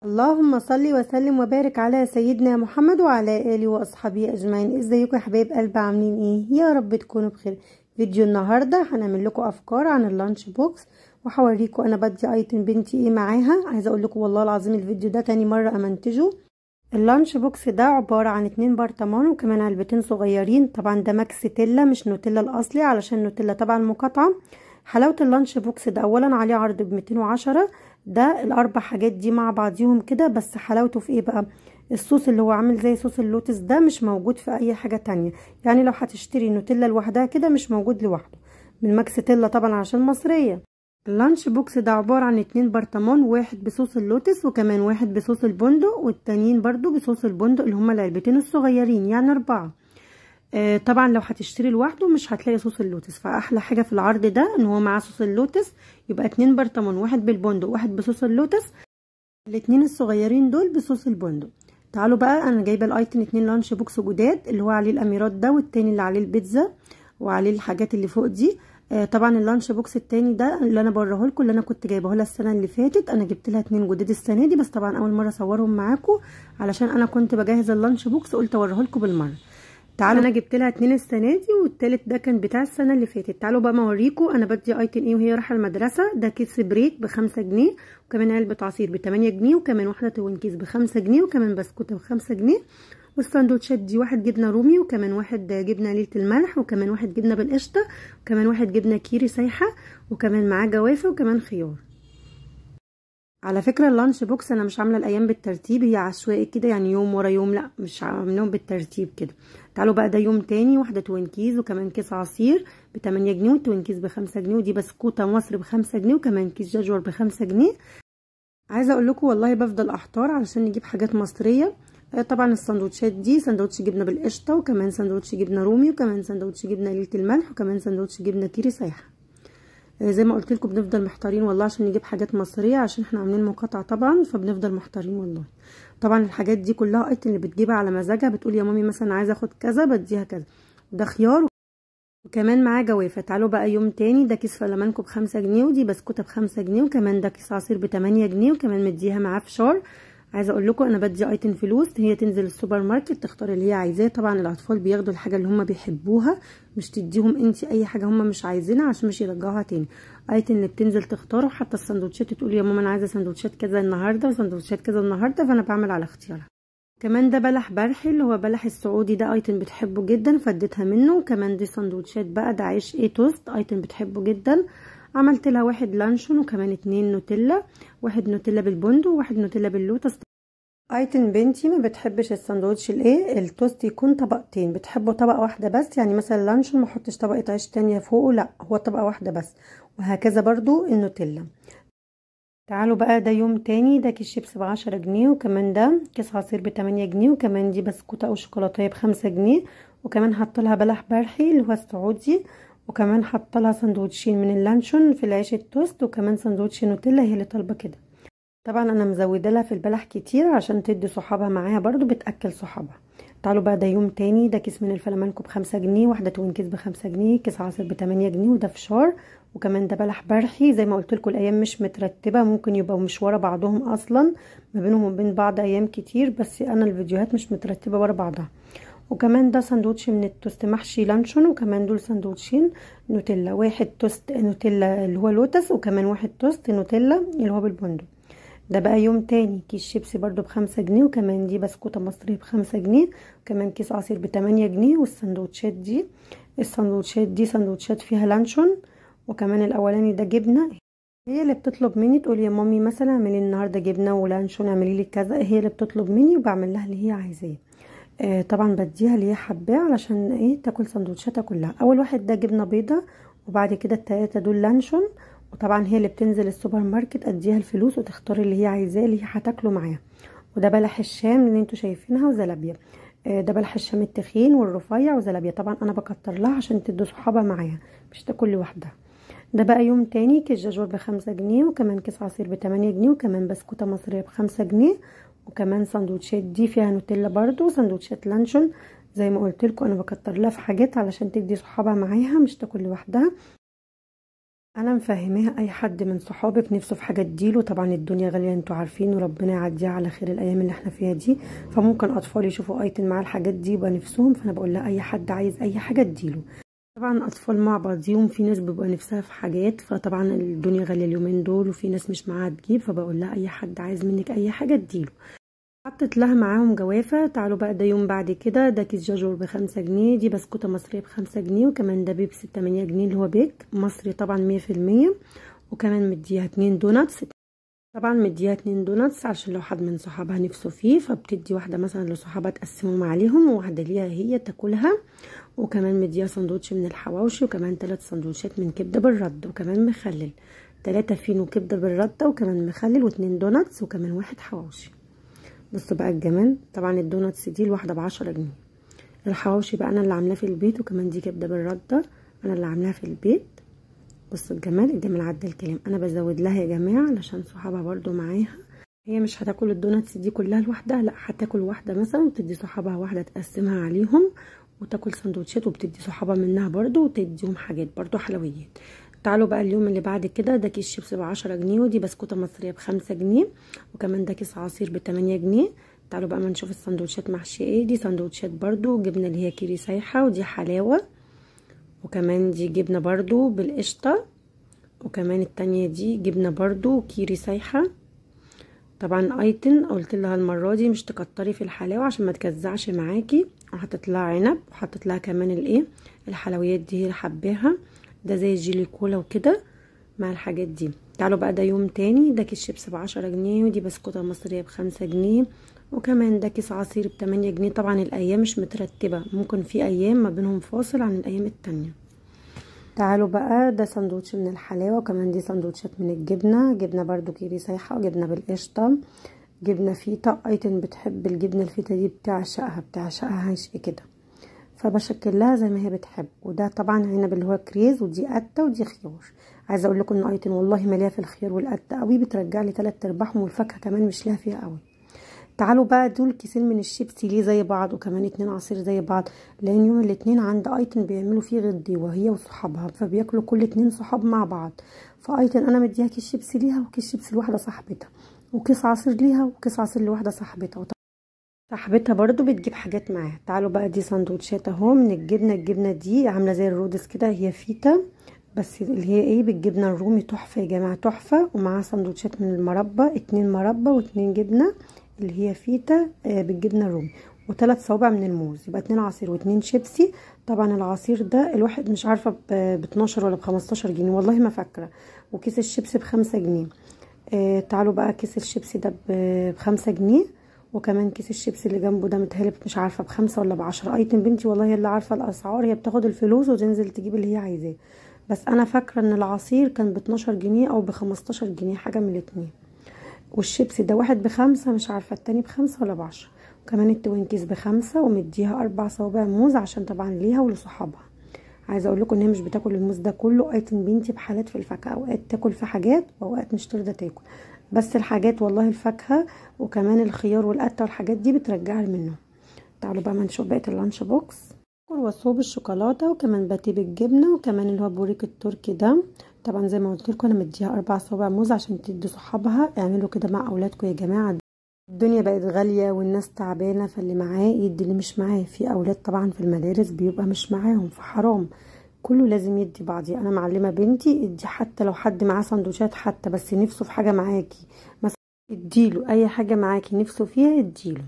اللهم صل وسلم وبارك على سيدنا محمد وعلى اله واصحابه اجمعين. ازيكم يا حبايب قلب، عاملين ايه؟ يا رب تكونوا بخير. فيديو النهارده هنعمل لكم افكار عن اللانش بوكس، وهوريكم انا بدي ايتم بنتي ايه معاها. عايزه اقول لكم والله العظيم الفيديو ده تاني مره امنتجه. اللانش بوكس ده عباره عن 2 برطمان وكمان علبتين صغيرين. طبعا ده ماكس تيلا مش نوتيلا الاصلي، علشان نوتيلا طبعا مقاطعه. حلاوه اللانش بوكس ده اولا عليه عرض ب 210. ده الاربع حاجات دي مع بعضيهم كده، بس حلاوته في ايه بقى؟ الصوص اللي هو عامل زي صوص اللوتس ده مش موجود في اي حاجه تانية. يعني لو هتشتري نوتيلا لوحدها كده مش موجود لوحده من ماكس تيلا طبعا عشان مصريه. اللانش بوكس ده عبارة عن 2 برطمان، واحد بصوص اللوتس وكمان واحد بصوص البندق، والتانيين برضو بصوص البندق اللي هما العلبتين الصغيرين، يعني 4. طبعا لو هتشتري لوحده مش هتلاقي صوص اللوتس، فاحلى حاجة في العرض ده ان هو معاه صوص اللوتس. يبقى 2 برطمان، واحد بالبندق واحد بصوص اللوتس، الاتنين الصغيرين دول بصوص البندق. تعالوا بقى، انا جايبة الايتم 2 لانش بوكس جداد، اللي هو عليه الاميرات ده، والتاني اللي عليه البيتزا وعليه الحاجات اللي فوق دي. طبعا اللانش بوكس التاني ده اللي انا بوريه لكم، اللي انا كنت جايبه لها السنه اللي فاتت. انا جبت لها 2 جداد السنه دي، بس طبعا اول مره اصورهم معاكم علشان انا كنت بجهز اللانش بوكس، قلت اوريه لكم بالمره. تعالوا، انا جبت لها 2 السنه دي، والتالت ده كان بتاع السنه اللي فاتت. تعالوا بقى ما اوريكم انا بدي ايتم ايه وهي رايحه المدرسه. ده كيس بريك ب5 جنيه، وكمان علبه عصير ب8 جنيه، وكمان واحده توينكيز ب5 جنيه، وكمان بسكوته ب5 جنيه. والساندوتشات دي واحد جبنه رومي، وكمان واحد جبنه ليله الملح، وكمان واحد جبنه بالقشطه، وكمان واحد جبنه كيري سايحه، وكمان معاه جوافه وكمان خيار. على فكره اللانش بوكس انا مش عامله الايام بالترتيب، هي عشوائي كده، يعني يوم ورا يوم، لا مش عاملهم بالترتيب كده. تعالوا بقى، ده يوم تاني، واحده توينكيز وكمان كيس عصير ب8 جنيه، والتوينكيز ب5 جنيه، ودي بسكوته مصر ب5 جنيه، وكمان كيس جاجور ب5 جنيه. عايزه اقول لكم والله بفضل احتار علشان نجيب حاجات مصريه. طبعا السندوتشات دي سندوتش جبنه بالقشطه، وكمان سندوتش جبنه رومي، وكمان سندوتش جبنه ليله الملح، وكمان سندوتش جبنه كيري سايحه. زي ما قلت لكم بنفضل محتارين والله عشان نجيب حاجات مصريه، عشان احنا عاملين مقاطعه طبعا، فبنفضل محتارين والله. طبعا الحاجات دي كلها ايتم اللي بتجيبها على مزاجها، بتقول يا مامي مثلا عايزه اخد كذا بديها كذا. ده خيار وكمان معاه جوافه. تعالوا بقى يوم تاني، ده كيس فلامانكو ب5 جنيه، ودي بسكوته ب5 جنيه، وكمان ده كيس عصير ب8 جنيه، وكمان مديها معاه فشار. عايزه اقول لكم انا بدي ايتم فلوس، هي تنزل السوبر ماركت تختار اللي هي عايزاه. طبعا الاطفال بياخدوا الحاجه اللي هم بيحبوها، مش تديهم انت اي حاجه هم مش عايزينها عشان مش يرجعوها تاني. ايتم اللي بتنزل تختاره، حتى السندوتشات تقول يا ماما انا عايزه سندوتشات كذا النهارده وسندوتشات كذا النهارده، فانا بعمل على اختيارها. كمان ده بلح برحي اللي هو بلح السعودي، ده ايتم بتحبه جدا فاديتها منه. وكمان دي سندوتشات بقى، ده عيش ايه توست، ايتم بتحبه جدا. عملت لها واحد لانشون، وكمان 2 نوتيلا، واحد نوتيلا بالبندق وواحد نوتيلا باللوتس. ايتم بنتي ما بتحبش الساندوتش الايه التوست يكون طبقتين، بتحبه طبقه واحده بس. يعني مثلا لانشون ما احطش طبقه عيش تانية فوقه، لا هو طبقه واحده بس. وهكذا برضو النوتيلا. تعالوا بقى، ده يوم تاني، ده كيس شيبس ب10 جنيه، وكمان ده كيس عصير ب8 جنيه، وكمان دي بسكوتة او شوكولاتة ب5 جنيه، وكمان حط لها بلح برحي اللي هو السعودي، وكمان حط لها سندوتشين من اللانشون في العيش التوست، وكمان سندوتش نوتيلا هي اللي طالبه كده. طبعا انا مزوده لها في البلح كتير عشان تدي صحابها معاها برضو، بتاكل صحابها. تعالوا بقى، ده يوم تاني، ده كيس من الفلامانكو ب5 جنيه، واحده توينكيز ب5 جنيه، كيس عصير ب8 جنيه، وده فشار، وكمان ده بلح برحي. زي ما قلت لكم الايام مش مترتبه، ممكن يبقوا مش ورا بعضهم اصلا، ما بينهم وبين بعض ايام كتير، بس انا الفيديوهات مش مترتبه ورا بعضها. وكمان ده سندوتش من التوست محشي لانشون، وكمان دول سندوتشين نوتيلا، واحد توست نوتيلا اللي هو لوتس، وكمان واحد توست نوتيلا اللي هو بالبندق. ده بقى يوم تاني، كيس شيبسي برضو ب5 جنيه، وكمان دي بسكوتة مصري ب5 جنيه، وكمان كيس عصير ب8 جنيه. والسندوتشات دي سندوتشات فيها لانشون، وكمان الاولاني ده جبنة. هي اللي بتطلب مني، تقول يا مامي مثلا اعملي النهارده جبنة ولانشون، اعملي لي كذا، هي اللي بتطلب مني وبعمل لها اللي هي عايزاه. طبعا بديها اللي هي حباه علشان ايه تاكل سندوتشاتها كلها. اول واحد ده جبنة بيضة، وبعد كده التلاتة دول لانشون. وطبعا هي اللي بتنزل السوبر ماركت اديها الفلوس وتختار اللي هي عايزاه اللي هي هتاكله معاها. وده بلح الشام اللي انتوا شايفينها، وزلابيا. ده بلح الشام التخين والرفيع وزلابيا. طبعا انا بكتر لها عشان تدي صحابها معاها، مش تاكل لوحدها. ده بقى يوم تاني، كيس جاجور ب5 جنيه، وكمان كيس عصير ب8 جنيه، وكمان بسكوتة مصرية ب5 جنيه، وكمان سندوتشات دي فيها نوتيلا برضو، سندوتشات لانشون. زي ما قلت لكم انا بكتر لها في حاجات علشان تدي صحابها معاها، مش تاكل لوحدها. انا مفهماها اي حد من صحابك نفسه في حاجه تديله، طبعا الدنيا غاليه انتوا عارفين، وربنا يعديها على خير الايام اللي احنا فيها دي. فممكن اطفال يشوفوا ايتن مع الحاجات دي يبقى نفسهم، فانا بقول لها اي حد عايز اي حاجه تديله. طبعا اطفال مع بعضيهم، في ناس بيبقى نفسها في حاجات، فطبعا الدنيا غاليه اليومين دول، وفي ناس مش معاها تجيب، فبقول لها اي حد عايز منك اي حاجه تديله. حطت لها معاهم جوافة. تعالوا بقى ده يوم بعد كده، ده كيس جاجور ب5 جنيه، دي بسكوتة مصرية ب5 جنيه، وكمان ده بيبسي ب8 جنيه اللي هو بيك مصري طبعا 100%. وكمان مديها 2 دوناتس. طبعا مديها 2 دوناتس عشان لو حد من صحابها نفسه فيه، فبتدي واحدة مثلا لصحابها تقسمهم عليهم، وواحدة ليها هي تاكلها. وكمان مديها سندوتش من الحواوشي، وكمان 3 سندوتشات من كبدة بالرد، وكمان مخلل 3 فينو كبدة بالردة، وكمان مخلل، و2 دوناتس، وكمان واحد حواوشي. بصوا بقى الجمال، طبعا الدوناتس دي الواحده ب10 جنيه. الحواوشي بقى انا اللي عاملاه في البيت، وكمان دي كبده بالرده انا اللي عاملاها في البيت. بصوا الجمال، الجمال عدى الكلام. انا بزود لها يا جماعه علشان صحابها برضو معاها. هي مش هتاكل الدوناتس دي كلها لوحدها، لا هتاكل واحده مثلا وتدي صحابها واحده تقسمها عليهم، وتاكل سندوتشات وبتدي صحابها منها برضو، وتديهم حاجات برضو حلويات. تعالوا بقى اليوم اللي بعد كده، ده كيس شيبس ب10 جنيه، ودي بسكوتة مصرية ب5 جنيه، وكمان ده كيس عصير ب8 جنيه. تعالوا بقى ما نشوف السندوتشات محشية ايه. دي سندوتشات برضو جبنة اللي هي كيري سايحة، ودي حلاوة، وكمان دي جبنة برضو بالقشطة، وكمان التانية دي جبنة برضو كيري سايحة. طبعا ايتن قلت لها المرة دي مش تكتري في الحلاوة عشان ما تجزعش معاكي، وحطت لها عنب، وحطت لها كمان الايه الحلويات دي هي اللي حباها، ده زي الجيلي كولا وكده مع الحاجات دي. تعالوا بقى ده يوم تاني، ده كيس شيبس ب10 جنيه، ودي بسكوتة مصرية ب5 جنيه، وكمان ده كيس عصير ب8 جنيه. طبعا الايام مش مترتبة، ممكن في ايام ما بينهم فاصل عن الايام التانية. تعالوا بقى ده سندوتش من الحلاوة، وكمان دي سندوتشات من الجبنة، جبنة برضو كيري سايحة، وجبنة بالقشطة، جبنة فيتا. ايتن بتحب الجبنة الفيتا دي، بتعشقها عشق كده، فبشكل لها زي ما هي بتحب. وده طبعا عنب اللي هو كريز، ودي قتة، ودي خيار. عايزه اقول لكم ان ايتن والله ماليه في الخيار والقتة قوي، بترجع لي 3/4، والفاكهه كمان مش ليها فيها قوي. تعالوا بقى دول كيسين من الشيبسي ليه زي بعض، وكمان 2 عصير زي بعض، لان يوم الاثنين عند ايتن بيعملوا فيه غدي وهي وصحابها، فبياكلوا كل 2 صحاب مع بعض. فايتن انا مديها كيس شيبسي ليها، وكيس شيبسي لواحده صاحبتها، وكيس عصير ليها، وكيس عصير لواحده صاحبتها. صاحبتها برضو بتجيب حاجات معاها. تعالوا بقى دي سندوتشات اهو من الجبنه. الجبنه دي عامله زي الرودس كده، هي فيتا بس اللي هي ايه بالجبنه الرومي، تحفه يا جماعه تحفه. ومعاها سندوتشات من المربى، 2 مربى و2 جبنه اللي هي فيتا بالجبنه الرومي، و3 صوابع من الموز، يبقى 2 عصير و2 شيبسي. طبعا العصير ده الواحد مش عارفه ب12 ولا ب15 جنيه، والله ما فاكره. وكيس الشيبسي ب5 جنيه. تعالوا بقى كيس الشيبسي ده ب5 جنيه، وكمان كيس الشيبسي اللي جنبه ده متهيألي مش عارفه ب5 ولا ب10. ايتم بنتي والله هي اللي عارفه الاسعار، هي بتاخد الفلوس وتنزل تجيب اللي هي عايزاه. بس انا فاكره ان العصير كان ب12 جنيه او ب15 جنيه، حاجه من الاتنين. والشيبسي ده واحد ب5، مش عارفه التاني ب5 ولا ب10. وكمان التوينكيز ب5، ومديها 4 صوابع موز عشان طبعا ليها ولصحابها. عايزه اقول لكم ان هي مش بتاكل الموز ده كله. ايتن بنتي بحالات في الفاكهه، اوقات تاكل في حاجات واوقات مش ترضى تاكل، بس الحاجات والله الفاكهه وكمان الخيار والقته والحاجات دي بترجعها منه. تعالوا بقى ما نشوف بقيه اللانش بوكس. كرواسون بالشوكولاته، وكمان باتيه بالجبنه، وكمان اللي هو بوريك التركي ده. طبعا زي ما قلت لكم انا مديها 4 صوابع موز عشان تدي صحابها. اعملوا كده مع اولادكم يا جماعه، الدنيا بقت غالية والناس تعبانة، فاللي معاه يدي اللي مش معاه. في اولاد طبعا في المدارس بيبقى مش معاهم، فحرام، كله لازم يدي بعضي. انا معلمة بنتي ادي، حتى لو حد معاه سندوتشات حتى بس نفسه في حاجة معاكي مثلا، اديله اي حاجة معاكي نفسه فيها اديله.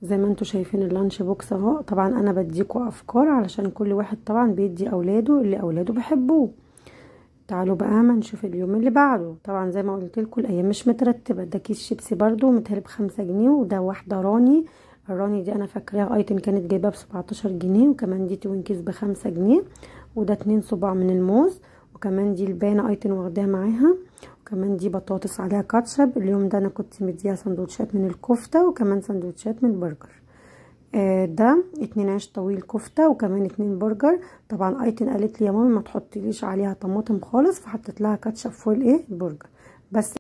زي ما انتوا شايفين اللانش بوكس اهو. طبعا انا بديكوا افكار علشان كل واحد طبعا بيدي اولاده اللي اولاده بيحبوه. تعالوا بقى ما نشوف اليوم اللي بعده. طبعا زي ما قلت لكم الايام مش مترتبه. ده كيس شيبسي برضو متهيألي ب5 جنيه، وده واحده راني. الراني دي انا فاكراها ايتن كانت جايباها ب17 جنيه، وكمان دي توينكيز ب5 جنيه، وده 2 صباع من الموز، وكمان دي البانه ايتن واخداها معاها، وكمان دي بطاطس عليها كاتشب. اليوم ده انا كنت مديها سندوتشات من الكفته، وكمان سندوتشات من البرجر. ده 2 عيش طويل كفتة، وكمان 2 برجر. طبعا ايتن قالت لي يا مامي ما تحطيليش عليها طماطم خالص، فحطيت لها كاتشب فوق الايه البرجر بس.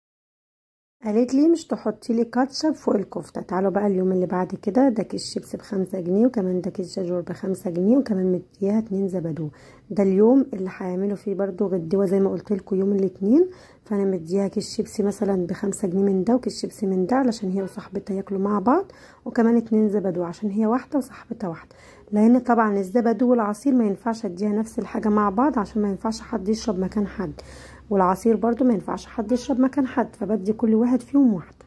قالت لي مش تحطي لي كاتشب فوق الكفته. تعالوا بقى اليوم اللي بعد كده، ده كيس شيبس ب5 جنيه، وكمان ده كيس جاجور ب5 جنيه، وكمان مديها 2 زبادو. ده اليوم اللي هيعملوا فيه برضو غدوه زي ما قلت لكم يوم الاثنين. فانا مديها كيس شيبسي مثلا ب5 جنيه من ده، وكيس شيبسي من ده علشان هي وصاحبتها ياكلوا مع بعض، وكمان 2 زبادو عشان هي واحده وصاحبتها واحده. لان طبعا الزبادو والعصير ما ينفعش اديها نفس الحاجه مع بعض عشان ما ينفعش حد يشرب مكان حد، والعصير برضو ما ينفعش حد يشرب مكان حد، فبدي كل واحد فيهم واحده.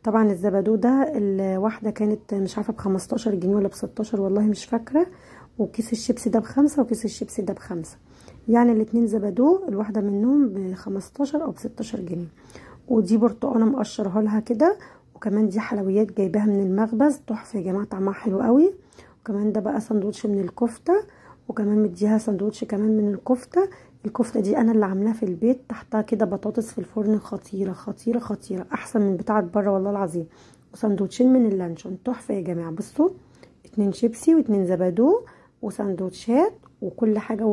طبعا الزبادو ده الواحده كانت مش عارفه ب15 جنيه ولا ب16 والله مش فاكره، وكيس الشيبسي ده ب5 وكيس الشيبسي ده ب5، يعني الاتنين زبادو الواحده منهم ب15 او ب16 جنيه. ودي برتقانه مقشرها لها كده، وكمان دي حلويات جايباها من المخبز تحفه يا جماعه، طعمها حلو قوي. وكمان ده بقى سندوتش من الكفته، وكمان مديها سندوتش كمان من الكفته. الكفته دي انا اللي عاملاها في البيت، تحتها كده بطاطس في الفرن، خطيره خطيره خطيره، احسن من بتاعه بره والله العظيم. وسندوتشين من اللانشون تحفه يا جماعه. بصوا 2 شيبسي و2 زبادو وسندوتشات وكل حاجه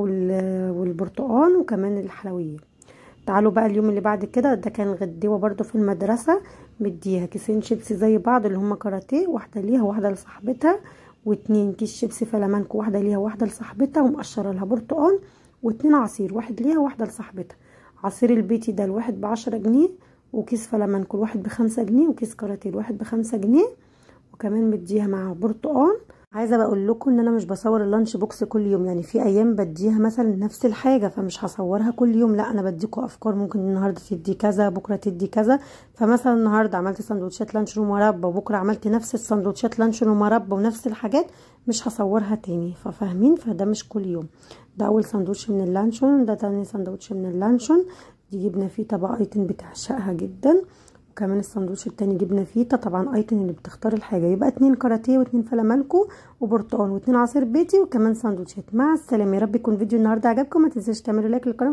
والبرتقال وكمان الحلويات. تعالوا بقى اليوم اللي بعد كده، ده كان غدوه برضو في المدرسه، مديها كيسين شيبسي زي بعض اللي هما كاراتيه، واحده ليها واحده لصاحبتها، و2 كيس شيبسي فلامانكو، واحده ليها واحده لصاحبتها ومقشره لها برتقال، و2 عصير، واحد ليها واحده لصاحبتها. عصير البيتي ده الواحد ب10 جنيه، وكيس فلامانكو الواحد ب5 جنيه، وكيس كاراتيه الواحد ب5 جنيه، وكمان مديها مع برتقال. عايزه بقول لكم ان انا مش بصور اللانش بوكس كل يوم، يعني في ايام بديها مثلا نفس الحاجه فمش هصورها كل يوم، لا انا بديكوا افكار، ممكن النهارده تدي كذا بكره تدي كذا. فمثلا النهارده عملت سندوتشات لانشون ومربى، وبكره عملت نفس السندوتشات لانشون ومربى ونفس الحاجات، مش هصورها تاني، ففاهمين؟ فده مش كل يوم. ده اول سندوتش من اللانشون، ده تاني سندوتش من اللانشون. دي جبنه فيتا بقى ايتن بتعشقها جدا، وكمان الساندوتش التاني جبنه فيتا. طبعا ايتن اللي بتختار الحاجه، يبقى 2 كاراتيه و2 فلامانكو وبرتقال و2 عصير بيتي وكمان ساندوتشات. مع السلامه، يا رب يكون فيديو النهارده عجبكم، ما تنساش تعملوا لايك للقناه.